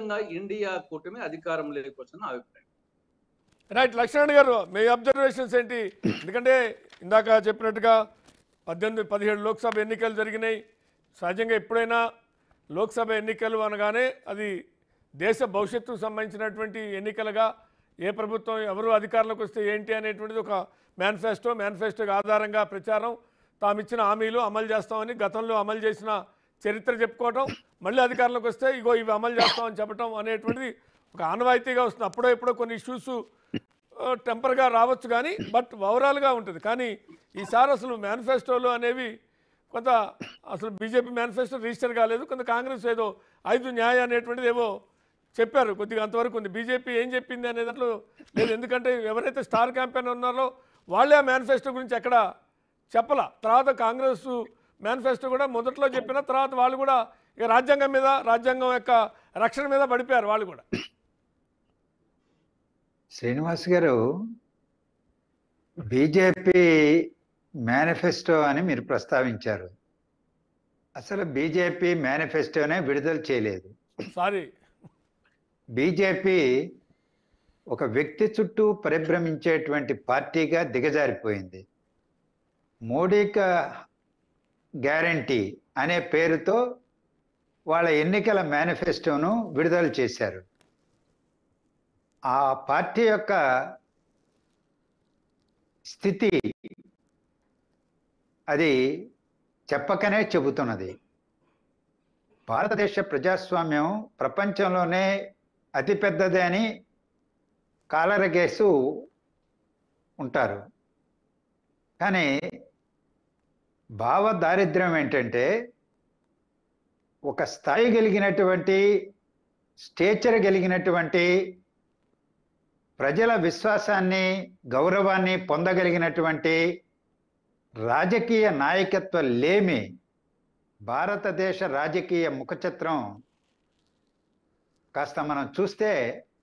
ఖచ్చితంగా ఇండియా కూటమి అధికారంలోకి వచ్చిన అభిప్రాయం. రైట్. లక్ష్మణ్ గారు, మీ అబ్జర్వేషన్స్ ఏంటి? ఎందుకంటే ఇందాక చెప్పినట్టుగా 17 లోక్సభ ఎన్నికలు జరిగినాయి. సహజంగా ఎప్పుడైనా లోక్సభ ఎన్నికలు అనగానే అది దేశ భవిష్యత్తుకు సంబంధించినటువంటి ఎన్నికలుగా, ఏ ప్రభుత్వం ఎవరు అధికారంలోకి వస్తే ఏంటి అనేటువంటిది ఒక మేనిఫెస్టో ఆధారంగా ప్రచారం, తామిచ్చిన హామీలు అమలు చేస్తామని గతంలో అమలు చేసిన చరిత్ర చెప్పుకోవటం, మళ్ళీ అధికారంలోకి వస్తే ఇగో ఇవి అమలు చేస్తామని చెప్పడం అనేటువంటిది ఒక ఆనవాయితీగా వస్తుంది. అప్పుడో ఎప్పుడో కొన్ని ఇష్యూస్ టెంపర్గా రావచ్చు కానీ బట్ ఓవరాల్గా ఉంటుంది. కానీ ఈసారి అసలు మేనిఫెస్టోలు అనేవి కొంత అసలు బీజేపీ మేనిఫెస్టో రిజిస్టర్ కాలేదు, కొంత కాంగ్రెస్ ఏదో 5 న్యాయ అనేటువంటిది ఏవో చెప్పారు, కొద్దిగా అంతవరకు ఉంది. బీజేపీ ఏం చెప్పింది అనే దాంట్లో లేదు. ఎందుకంటే ఎవరైతే స్టార్ క్యాంపెయిన్ ఉన్నారో వాళ్ళే ఆ మేనిఫెస్టో గురించి ఎక్కడ చెప్పలా. తర్వాత కాంగ్రెస్ మేనిఫెస్టో కూడా మొదట్లో చెప్పిన తర్వాత వాళ్ళు కూడా ఇక రాజ్యాంగం మీద, రాజ్యాంగం యొక్క రక్షణ మీద పడిపోయారు వాళ్ళు కూడా. శ్రీనివాస్ గారు, బీజేపీ మేనిఫెస్టో అని మీరు ప్రస్తావించారు. అసలు బీజేపీ మేనిఫెస్టోనే విడుదల చేయలేదు. సారీ, బీజేపీ ఒక వ్యక్తి చుట్టూ పరిభ్రమించేటువంటి పార్టీగా దిగజారిపోయింది. మోడీకి గ్యారంటీ అనే పేరుతో వాళ్ళ ఎన్నికల మేనిఫెస్టోను విడుదల చేశారు. ఆ పార్టీ యొక్క స్థితి అది చెప్పకనే చెబుతున్నది. భారతదేశ ప్రజాస్వామ్యం ప్రపంచంలోనే అతిపెద్దదే అని కాలరగేసు ఉంటారు. కానీ భావ దారిద్ర్యం ఏంటంటే, ఒక స్థాయి కలిగినటువంటి, స్టేచర్ కలిగినటువంటి, ప్రజల విశ్వాసాన్ని, గౌరవాన్ని పొందగలిగినటువంటి రాజకీయ నాయకత్వ లేమి భారతదేశ రాజకీయ ముఖచిత్రం కాస్త మనం చూస్తే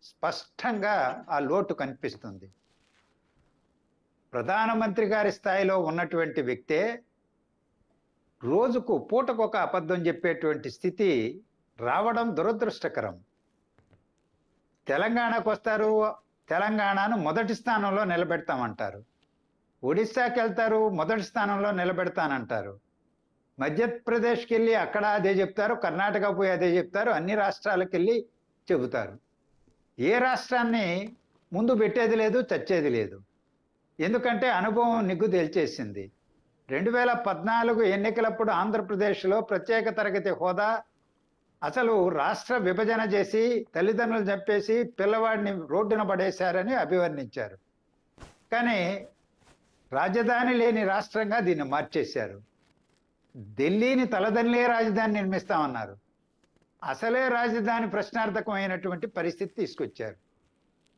స్పష్టంగా ఆ లోటు కనిపిస్తుంది. ప్రధానమంత్రి గారి స్థాయిలో ఉన్నటువంటి వ్యక్తే రోజుకు పూటకొక అబద్ధం చెప్పేటువంటి స్థితి రావడం దురదృష్టకరం. తెలంగాణకు వస్తారు, తెలంగాణను మొదటి స్థానంలో నిలబెడతామంటారు. ఒడిశాకి వెళ్తారు, మొదటి స్థానంలో నిలబెడతానంటారు. మధ్యప్రదేశ్కి వెళ్ళి అక్కడ అదే చెప్తారు, కర్ణాటక పోయి అదే చెప్తారు, అన్ని రాష్ట్రాలకు వెళ్ళి చెబుతారు. ఏ రాష్ట్రాన్ని ముందు పెట్టేది లేదు, చచ్చేది లేదు. ఎందుకంటే అనుభవం నిగ్గు తేల్చేసింది. 2014 ఎన్నికలప్పుడు ఆంధ్రప్రదేశ్లో ప్రత్యేక తరగతి హోదా, అసలు రాష్ట్ర విభజన చేసి తల్లిదండ్రులు చంపేసి పిల్లవాడిని రోడ్డున పడేశారని అభివర్ణించారు. కానీ రాజధాని లేని రాష్ట్రంగా దీన్ని మార్చేశారు. ఢిల్లీని తలదన్నే రాజధాని నిర్మిస్తామన్నారు. అసలే రాజధాని ప్రశ్నార్థకమైనటువంటి పరిస్థితి తీసుకొచ్చారు.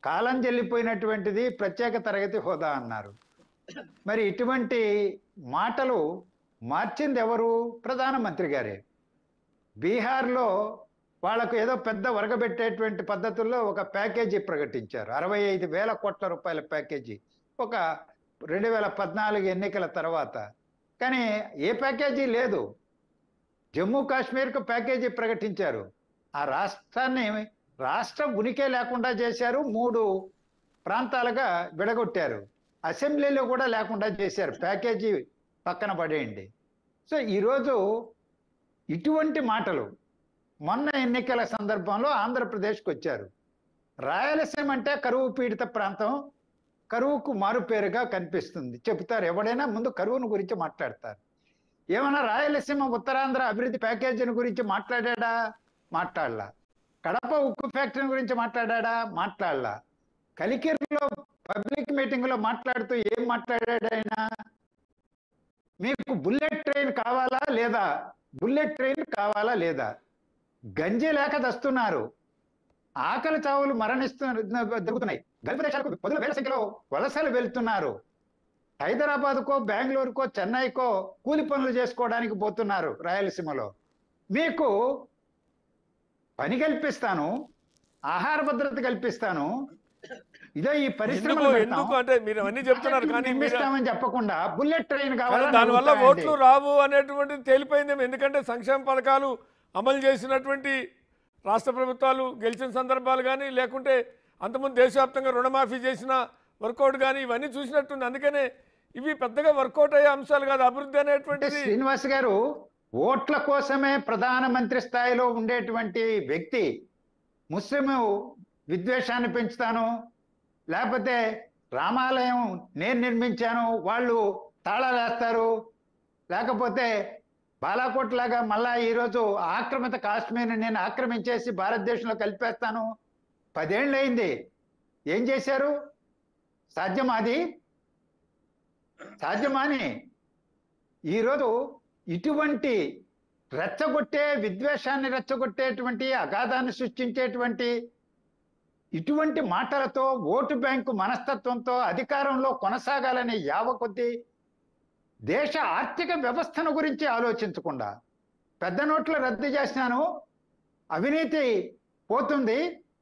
కాలం చెల్లిపోయినటువంటిది ప్రత్యేక తరగతి హోదా అన్నారు. మరి ఇటువంటి మాటలు మార్చింది ఎవరు? ప్రధానమంత్రి గారే. బీహార్లో వాళ్ళకు ఏదో పెద్ద వరగబెట్టేటువంటి పద్ధతుల్లో ఒక ప్యాకేజీ ప్రకటించారు. 65,000 కోట్ల రూపాయల ప్యాకేజీ ఒక 2014 ఎన్నికల తర్వాత. కానీ ఏ ప్యాకేజీ లేదు. జమ్మూ కాశ్మీర్కు ప్యాకేజీ ప్రకటించారు. ఆ రాష్ట్రాన్ని రాష్ట్ర ఉనికే లేకుండా చేశారు. 3 ప్రాంతాలుగా విడగొట్టారు. అసెంబ్లీలో కూడా లేకుండా చేశారు. ప్యాకేజీ పక్కన పడేయండి. సో ఈరోజు ఇటువంటి మాటలు మొన్న ఎన్నికల సందర్భంలో ఆంధ్రప్రదేశ్కి వచ్చారు. రాయలసీమ అంటే కరువు పీడిత ప్రాంతం, కరువుకు మారుపేరుగా కనిపిస్తుంది చెబుతారు. ఎవడైనా ముందు కరువును గురించి మాట్లాడతారు. ఏమన్నా రాయలసీమ ఉత్తరాంధ్ర అభివృద్ధి ప్యాకేజీని గురించి మాట్లాడా? మాట్లాడలా. కడప ఉక్కు ఫ్యాక్టరీ గురించి మాట్లాడా? మాట్లాడలా. కలికిరిలో పబ్లిక్ మీటింగ్ లో మాట్లాడుతూ ఏం మాట్లాడాడు ఆయన? మీకు బుల్లెట్ ట్రైన్ కావాలా లేదా? బుల్లెట్ ట్రైన్ కావాలా లేదా? గంజి లేక దస్తున్నారు, ఆకలి చావులు జరుగుతున్నాయి. గల్ఫ్ దేశాలకు 10,000 సంఖ్యలో వలసలు వెళ్తున్నారు. హైదరాబాద్కో, బెంగళూరుకో, చెన్నైకో కూలి పనులు చేసుకోవడానికి పోతున్నారు. రాయలసీమలో మీకు పని కల్పిస్తాను, ఆహార భద్రత కల్పిస్తాను, ఇదే ఈ పరిశ్రమలు అంటే మీరు అన్ని చెప్తున్నారు కానీ నిర్మిస్తామని చెప్పకుండా బుల్లెట్ ట్రైన్ కావాలి. దానివల్ల ఓట్లు రావు అనేటువంటిది తేలిపోయింది. ఎందుకంటే సంక్షేమ పథకాలు అమలు చేసినటువంటి రాష్ట్ర ప్రభుత్వాలు గెలిచిన సందర్భాలు కానీ లేకుంటే అంతకుముందు దేశవ్యాప్తంగా రుణమాఫీ చేసిన వర్కౌట్ కానీ ఇవన్నీ చూసినట్టుంది. అందుకనే ఇవి పెద్దగా వర్కౌట్ అయ్యే అంశాలు కాదు. అభివృద్ధి అంటే అనేటువంటిది శ్రీనివాస్ గారు ఓట్ల కోసమే ప్రధానమంత్రి స్థాయిలో ఉండేటువంటి వ్యక్తి ముస్లిం విద్వేషాన్ని పెంచుతాను, లేకపోతే రామాలయం నేను నిర్మించాను వాళ్ళు తాళాలేస్తారు, లేకపోతే బాలాకోట్ లాగా మళ్ళా ఈరోజు ఆక్రమిత కాశ్మీర్ని నేను ఆక్రమించేసి భారతదేశంలో కలిపేస్తాను. 10 ఏళ్ళు అయింది. ఏం చేశారు? సాధ్యమా? అది సాధ్యమాని ఈరోజు ఇటువంటి రెచ్చగొట్టే విద్వేషాన్ని రెచ్చగొట్టేటువంటి అగాధాన్ని సృష్టించేటువంటి ఇటువంటి మాటలతో ఓటు బ్యాంకు మనస్తత్వంతో అధికారంలో కొనసాగాలని యావ కొద్దీ దేశ ఆర్థిక వ్యవస్థను గురించి ఆలోచించకుండా పెద్ద నోట్లు రద్దు చేసినాను, అవినీతి పోతుంది,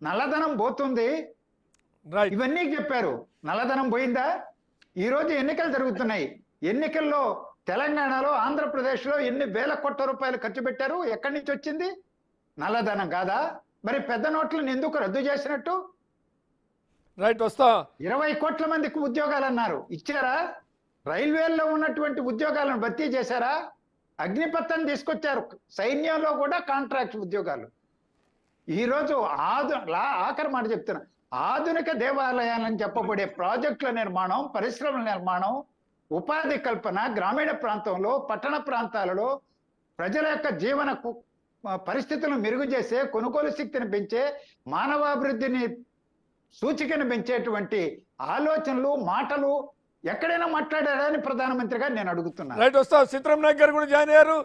నల్లధనం పోతుంది, రైట్. ఇవన్నీ చెప్పారు. నల్లధనం పోయిందా? ఈరోజు ఎన్నికలు జరుగుతున్నాయి. ఎన్నికల్లో తెలంగాణలో ఆంధ్రప్రదేశ్లో ఎన్ని వేల కోట్ల రూపాయలు ఖర్చు పెట్టారు? ఎక్కడి నుంచి వచ్చింది? నల్లధనం కాదా? మరి పెద్ద నోట్లను ఎందుకు రద్దు చేసినట్టు? రైట్, వస్తా. 20 కోట్ల మందికి ఉద్యోగాలు అన్నారు, ఇచ్చారా? రైల్వేల్లో ఉన్నటువంటి ఉద్యోగాలను భర్తీ చేశారా? అగ్నిపథం తీసుకొచ్చారు, సైన్యంలో కూడా కాంట్రాక్ట్ ఉద్యోగాలు. ఈరోజు ఆఖరి మాట చెప్తున్నా, ఆధునిక దేవాలయాలని చెప్పబడే ప్రాజెక్టుల నిర్మాణం, పరిశ్రమల నిర్మాణం, ఉపాధి కల్పన, గ్రామీణ ప్రాంతంలో పట్టణ ప్రాంతాలలో ప్రజల యొక్క జీవన పరిస్థితులను మెరుగు చేసే, కొనుగోలు శక్తిని పెంచే, మానవాభివృద్ధిని సూచికను పెంచేటువంటి ఆలోచనలు మాటలు ఎక్కడైనా మాట్లాడారని ప్రధానమంత్రిగా నేను అడుగుతున్నాను. రైట్, వస్తా. సీతారాం నాయక్ గారు కూడా జాయిన్ అయ్యారు.